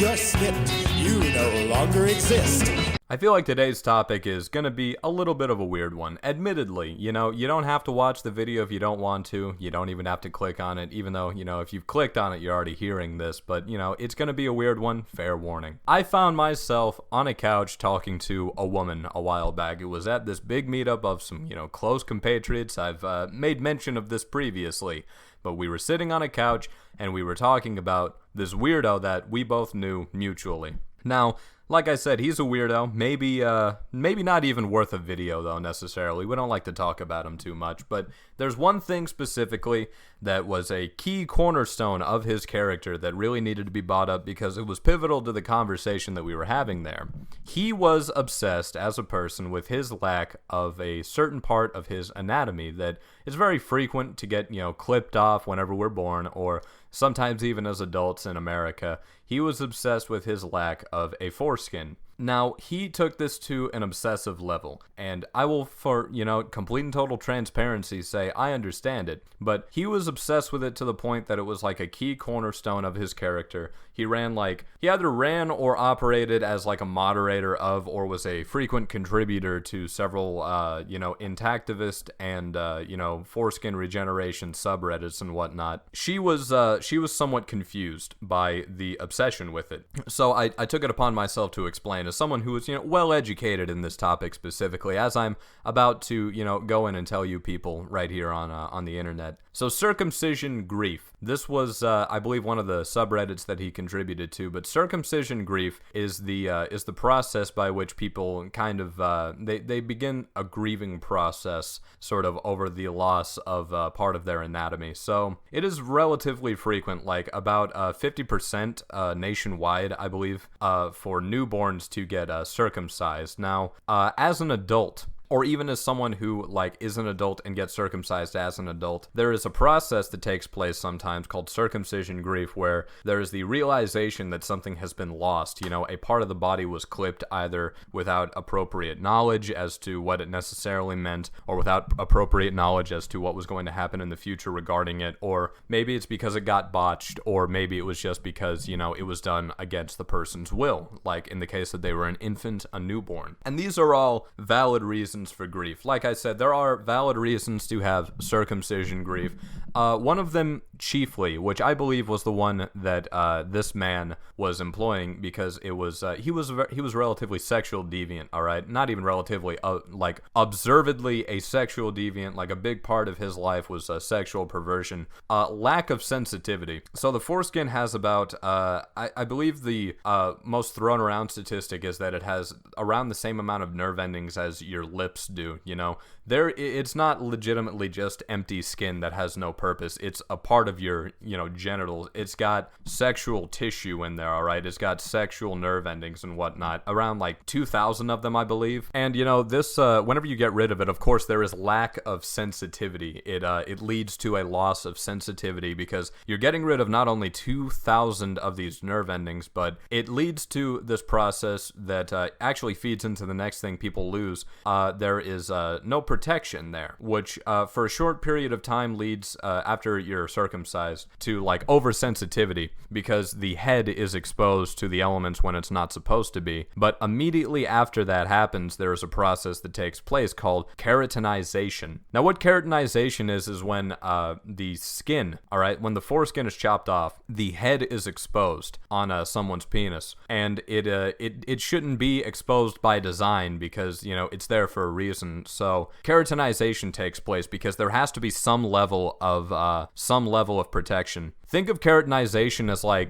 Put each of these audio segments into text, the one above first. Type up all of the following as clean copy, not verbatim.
are snipped. You no longer exist. I feel like today's topic is going to be a little bit of a weird one. Admittedly, you don't have to watch the video if you don't want to. You don't even have to click on it, even though, if you've clicked on it, you're already hearing this. But, it's going to be a weird one. Fair warning. I found myself on a couch talking to a woman a while back. It was at this big meetup of some, close compatriots. I've made mention of this previously. But we were sitting on a couch and we were talking about this weirdo that we both knew mutually. Now, like I said, he's a weirdo. Maybe not even worth a video, though, necessarily. We don't like to talk about him too much. But there's one thing specifically that was a key cornerstone of his character that really needed to be brought up because it was pivotal to the conversation that we were having there. He was obsessed, as a person, with his lack of a certain part of his anatomy that is very frequent to get, clipped off whenever we're born, or sometimes even as adults in America. He was obsessed with his lack of a foreskin. Now, he took this to an obsessive level, and I will, for, complete and total transparency, say I understand it, but he was obsessed with it to the point that it was like a key cornerstone of his character. He either ran or operated as like a moderator of, or was a frequent contributor to several, intactivist and, foreskin regeneration subreddits and whatnot. She was somewhat confused by the obsession with it. So I took it upon myself to explain, as someone who is, well educated in this topic specifically, as I'm about to, go in and tell you people right here on the internet. So Circumcision Grief. This was, I believe, one of the subreddits that he contributed to. But Circumcision Grief is the process by which people kind of they begin a grieving process, sort of, over the loss of part of their anatomy. So it is relatively frequent, like about 50% nationwide, I believe, for newborns to get circumcised. Now, as an adult, or even as someone who, is an adult and gets circumcised as an adult, there is a process that takes place sometimes called circumcision grief, where there is the realization that something has been lost. A part of the body was clipped either without appropriate knowledge as to what it necessarily meant, or without appropriate knowledge as to what was going to happen in the future regarding it, or maybe it's because it got botched, or maybe it was just because, it was done against the person's will, like in the case that they were an infant, a newborn. And these are all valid reasons for grief. Like I said, there are valid reasons to have circumcision grief. One of them chiefly, which I believe was the one that this man was employing, because it was he was relatively sexual deviant. All right, not even relatively, observedly a sexual deviant. Like, a big part of his life was sexual perversion, lack of sensitivity. So the foreskin has about I believe the most thrown around statistic is that it has around the same amount of nerve endings as your lips do. It's not legitimately just empty skin that has no purpose. It's a part of your genitals. It's got sexual tissue in there. All right, it's got sexual nerve endings and whatnot, around 2,000 of them, I believe. And this whenever you get rid of it, of course, there is lack of sensitivity. It leads to a loss of sensitivity, because you're getting rid of not only 2,000 of these nerve endings, but it leads to this process that actually feeds into the next thing people lose. There is no protection there, which for a short period of time leads, after you're circumcised, to oversensitivity, because the head is exposed to the elements when it's not supposed to be. But immediately after that happens, there is a process that takes place called keratinization. Now, what keratinization is when the skin, all right, when the foreskin is chopped off, the head is exposed on someone's penis, and it shouldn't be exposed by design, because it's there for a reason. So keratinization takes place because there has to be some level of protection. Think of keratinization as I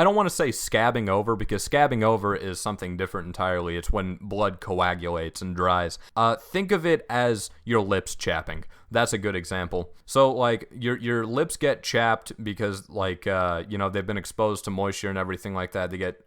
don't want to say scabbing over, because scabbing over is something different entirely. It's when blood coagulates and dries. Think of it as your lips chapping. That's a good example. So your lips get chapped because they've been exposed to moisture and everything like that. They get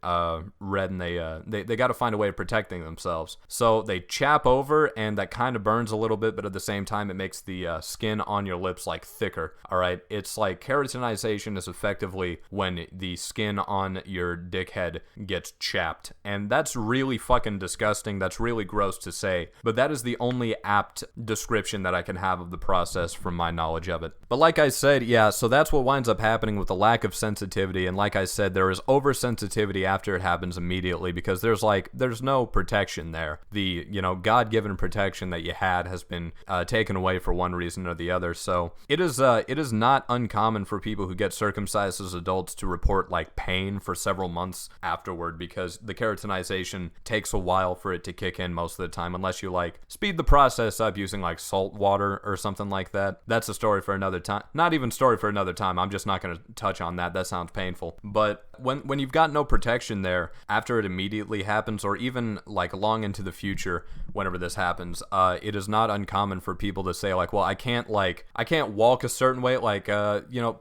red, and they got to find a way of protecting themselves. So they chap over, and that kind of burns a little bit, but at the same time it makes the skin on your lips thicker. All right, it's like keratin keratinization is effectively when the skin on your dickhead gets chapped. And that's really fucking disgusting. That's really gross to say. But that is the only apt description that I can have of the process from my knowledge of it. But like I said, yeah, so that's what winds up happening with the lack of sensitivity. And like I said, there is oversensitivity after it happens immediately because there's no protection there. The, God-given protection that you had has been taken away for one reason or the other. So it is not uncommon for people who get circumcised as adults to report like pain for several months afterward because the keratinization takes a while for it to kick in most of the time, unless you like speed the process up using like salt water or something like that. That's a story for another time. Not even story for another time. I'm just not going to touch on that. That sounds painful. But when you've got no protection there after it immediately happens, or even like long into the future whenever this happens, it is not uncommon for people to say like, well, I can't walk a certain way. Like,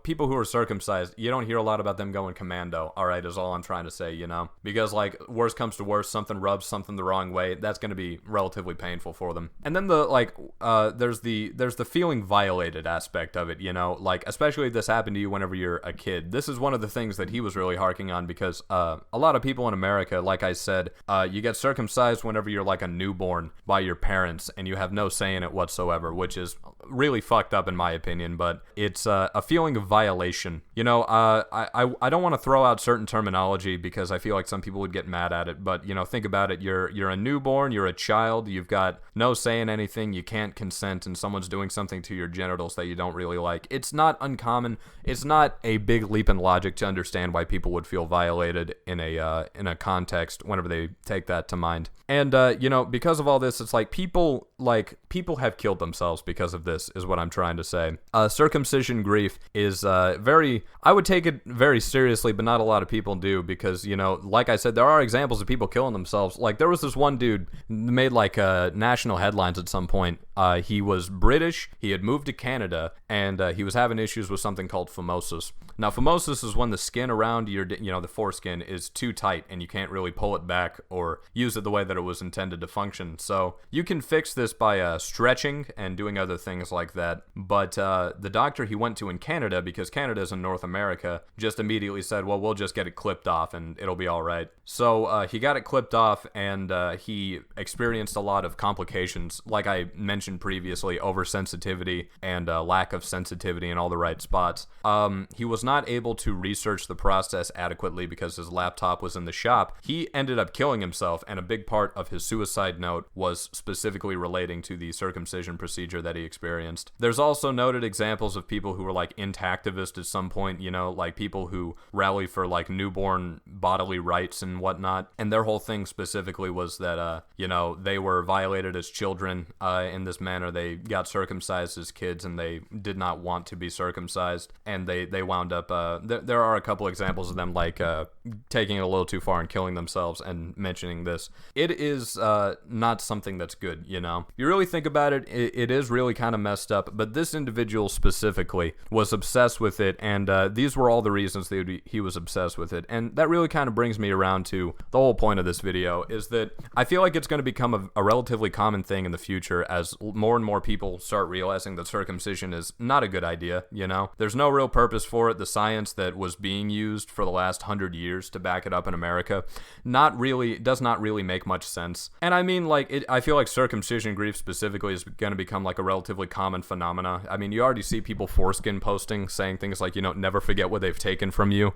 people who are circumcised, you don't hear a lot about them going commando. All right, is all I'm trying to say, because like worst comes to worst, something rubs something the wrong way. That's going to be relatively painful for them. And then there's the feeling violated aspect of it, like especially if this happened to you whenever you're a kid. This is one of the things that he was really harking on because a lot of people in America, like I said, you get circumcised whenever you're like a newborn by your parents and you have no say in it whatsoever, which is really fucked up in my opinion, but it's a feeling of violation. I don't want to throw out certain terminology because I feel like some people would get mad at it, but think about it. You're a newborn, you're a child, you've got no say in anything, you can't consent, and someone's doing something to your genitals that you don't really like. It's not uncommon. It's not a big leap in logic to understand why people would feel violated in a context whenever they take that to mind. And because of all this, it's like people have killed themselves because of this, is what I'm trying to say. Circumcision grief is I would take it very seriously, but not a lot of people do because, like I said, there are examples of people killing themselves. Like there was this one dude made like national headlines at some point. He was British, he had moved to Canada, and he was having issues with something called phimosis. Now, phimosis is when the skin around your, the foreskin is too tight and you can't really pull it back or use it the way that it was intended to function. So you can fix this by stretching and doing other things like that. But the doctor he went to in Canada, because Canada is in North America, just immediately said, well, we'll just get it clipped off and it'll be all right. So he got it clipped off and he experienced a lot of complications, like I mentioned previously, oversensitivity and lack of sensitivity in all the right spots. He was not able to research the process adequately because his laptop was in the shop. He ended up killing himself, and a big part of his suicide note was specifically relating to the circumcision procedure that he experienced. There's also noted examples of people who were like intactivists at some point, like people who rally for like newborn bodily rights and whatnot. And their whole thing specifically was that, they were violated as children in this manner. They got circumcised as kids and they did not want to be circumcised. And they wound up, there are a couple examples of them like taking it a little too far and killing themselves and mentioning this. It is not something that's good, If you really think about it, it is really kind of messed up, but this individual specifically was obsessed with it, and these were all the reasons that he was obsessed with it. And that really kind of brings me around to the whole point of this video, is that I feel like it's going to become a relatively common thing in the future as more and more people start realizing that circumcision is not a good idea, There's no real purpose for it. The science that was being used for the last 100 years to back it up in America does not really make much sense. And I mean, I feel like circumcision grief specifically is going to become like a relatively common phenomena. I mean, you already see people foreskin posting saying things like, never forget what they've taken from you,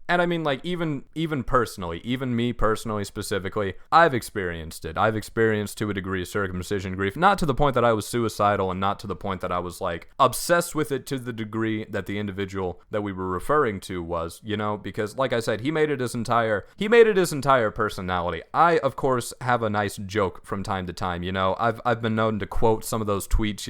And I mean, even personally, even me personally specifically, I've experienced it. I've experienced to a degree circumcision grief, not to the point that I was suicidal and not to the point that I was obsessed with it to the degree that the individual that we were referring to was, because like I said, he made it his entire personality. I, of course, have a nice joke from time to time, I've been known to quote some of those tweets,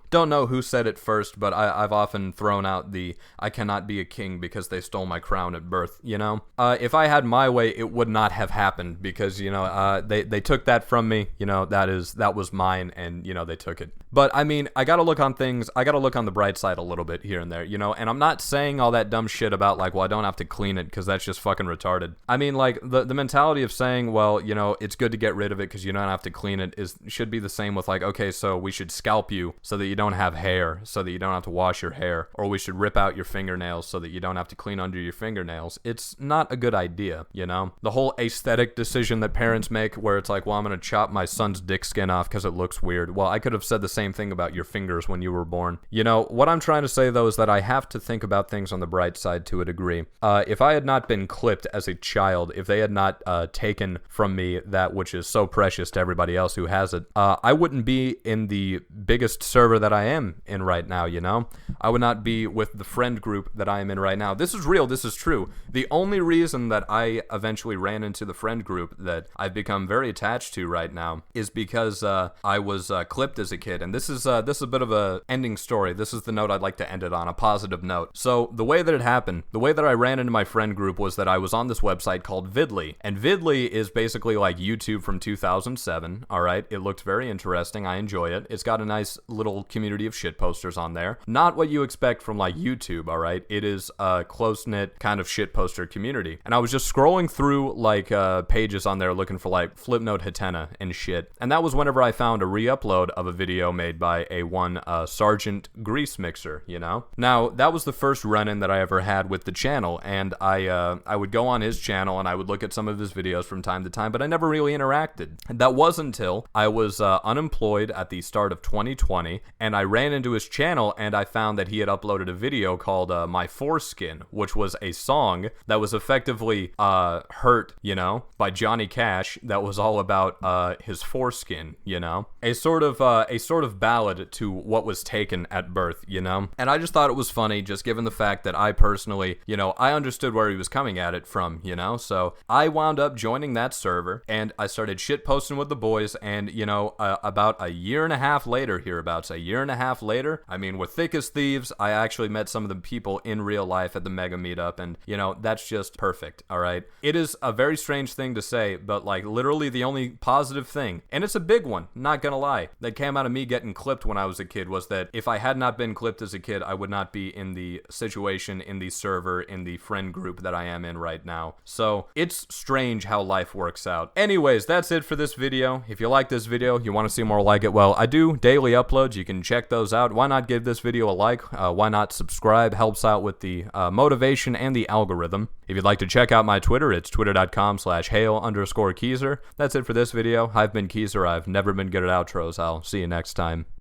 Don't know who said it first, but I've often thrown out the "I cannot be a king because they stole my crown at birth." If I had my way, it would not have happened because, they took that from me, that was mine and, they took it. But I mean, I gotta look on things, I gotta look on the bright side a little bit here and there, you know? And I'm not saying all that dumb shit about like, well, I don't have to clean it because that's just fucking retarded. I mean, like, the mentality of saying, well, you know, it's good to get rid of it because you don't have to clean it should be the same with like, okay, so we should scalp you so that you don't have hair, so that you don't have to wash your hair, or we should rip out your fingernails so that you don't have to clean under your fingernails. It's not a good idea, you know? The whole aesthetic decision that parents make where it's like, well, I'm gonna chop my son's dick skin off because it looks weird. Well, I could have said the same thing about your fingers when you were born. You know, what I'm trying to say though is that I have to think about things on the bright side to a degree. If I had not been clipped as a child, if they had not taken from me that which is so precious to everybody else who has it, I wouldn't be in the biggest server that I am in right now, you know? I would not be with the friend group that I am in right now. This is real, this is true. The only reason that I eventually ran into the friend group that I've become very attached to right now is because I was clipped as a kid, and this is a bit of a ending story. This is the note I'd like to end it on, a positive note. So the way that it happened, the way that I ran into my friend group was that I was on this website called Vidly, and Vidly is basically like YouTube from 2007, alright? It looked very interesting, I enjoy it. It's got a nice little community of shit posters on there. Not what you expect from like YouTube, alright? It is a close-knit kind of shit poster community. And I was just scrolling through like pages on there looking for like Flipnote Hatena and shit. And that was whenever I found a re-upload of a video made by a one Sergeant Grease Mixer, you know? Now, that was the first run-in that I ever had with the channel, and I would go on his channel and I would look at some of his videos from time to time, but I never really interacted. And that was until I was unemployed at the start of 2020, and I ran into his channel and I found that he had uploaded a video called My Foreskin, which was a song that was effectively Hurt, you know, by Johnny Cash, that was all about his foreskin, you know? A sort of ballad to what was taken at birth, you know? And I just thought it was funny, just given the fact that I personally, you know, I understood where he was coming at it from, you know? So I wound up joining that server, and I started shitposting with the boys, and, you know, about a year and a half later, I mean, we're thick as thieves. I actually met some of the people in real life at the mega meetup, and, you know, that's just perfect, alright? It is a very strange thing to say, but, like, literally the only positive thing, and it's a big one, not gonna lie, that came out of me getting clipped when I was a kid was that if I had not been clipped as a kid, I would not be in the situation, in the server, in the friend group that I am in right now. So, it's strange how life works out. Anyways, that's it for this video. If you like this video, you want to see more like it, well, I do daily uploads. You can check those out. Why not give this video a like? Why not subscribe? Helps out with the motivation and the algorithm. If you'd like to check out my Twitter, it's twitter.com/Hale_Keezer. That's it for this video. I've been Keezer. I've never been good at outros. I'll see you next time.